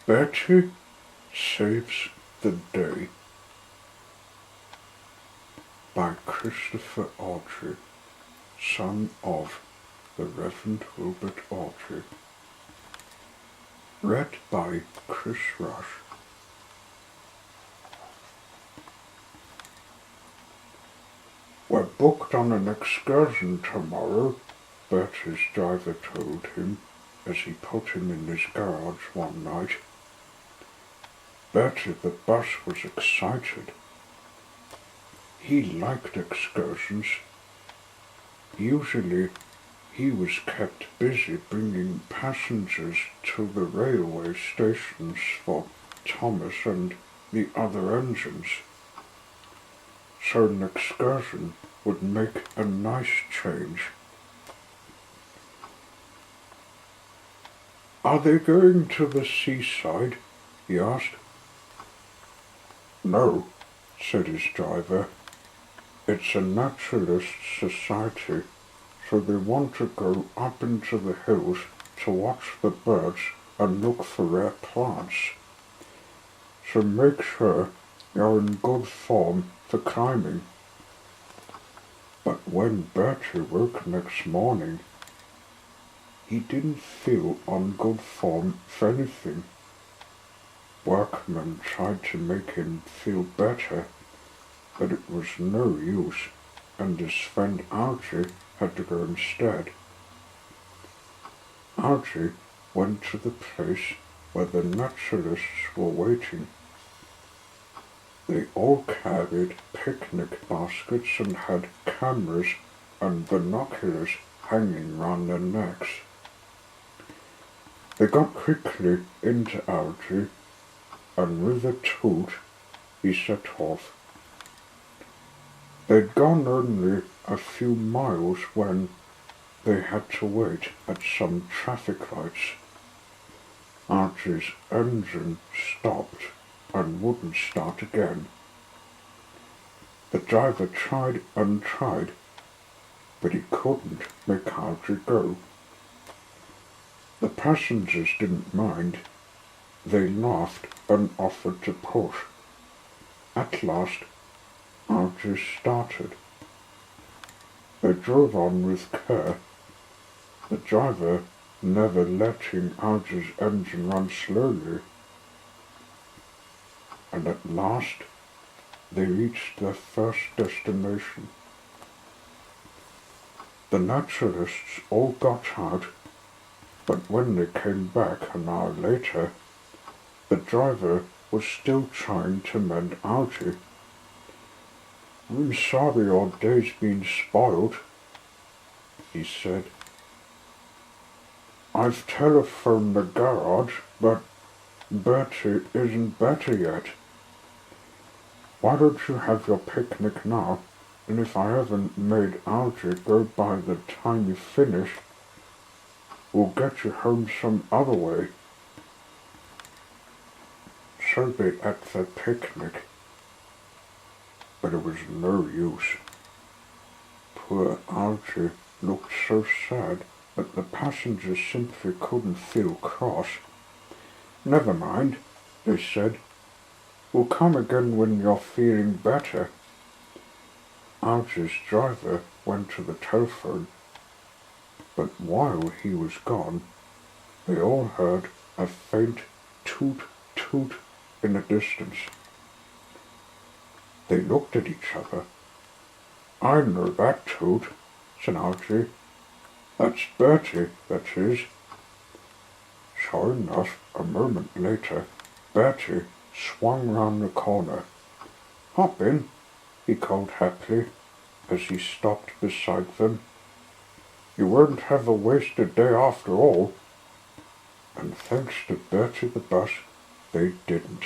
Bertie Saves the Day by Christopher Audrey, son of the Reverend Wilbert Audrey. Read by Chris Rush. We're booked on an excursion tomorrow, Bertie's driver told him as he put him in his garage one night. Bertie the bus was excited. He liked excursions. Usually he was kept busy bringing passengers to the railway stations for Thomas and the other engines. So an excursion would make a nice change. "Are they going to the seaside?" he asked. "No," said his driver. "It's a naturalist society, so they want to go up into the hills to watch the birds and look for rare plants. So make sure you're in good form for climbing." But when Bertie woke next morning, he didn't feel on good form for anything. Workmen tried to make him feel better, but it was no use, and his friend Algie had to go instead. Algie went to the place where the naturalists were waiting. They all carried picnic baskets and had cameras and binoculars hanging round their necks. They got quickly into Algie, and with a toot he set off. They'd gone only a few miles when they had to wait at some traffic lights. Algie's engine stopped and wouldn't start again. The driver tried and tried, but he couldn't make Algie go. The passengers didn't mind. They laughed and offered to push. At last, Algie started. They drove on with care, the driver never letting Algie's engine run slowly. And at last, they reached their first destination. The naturalists all got out, but when they came back an hour later, the driver was still trying to mend Algie. "I'm sorry your day's been spoiled," he said. "I've telephoned the garage, but Bertie isn't better yet. Why don't you have your picnic now, and if I haven't made Algie go by the time you finish, we'll get you home some other way." So they ate their picnic, but it was no use. Poor Algie looked so sad that the passengers simply couldn't feel cross. "Never mind," they said. "We'll come again when you're feeling better." Algie's driver went to the telephone, but while he was gone, they all heard a faint toot-toot in the distance. They looked at each other. "I know that toot," said Algie. "That's Bertie, that is." Sure enough, a moment later, Bertie swung round the corner. "Hop in," he called happily as he stopped beside them. "You won't have a wasted day after all." And thanks to Bertie the bus, they didn't.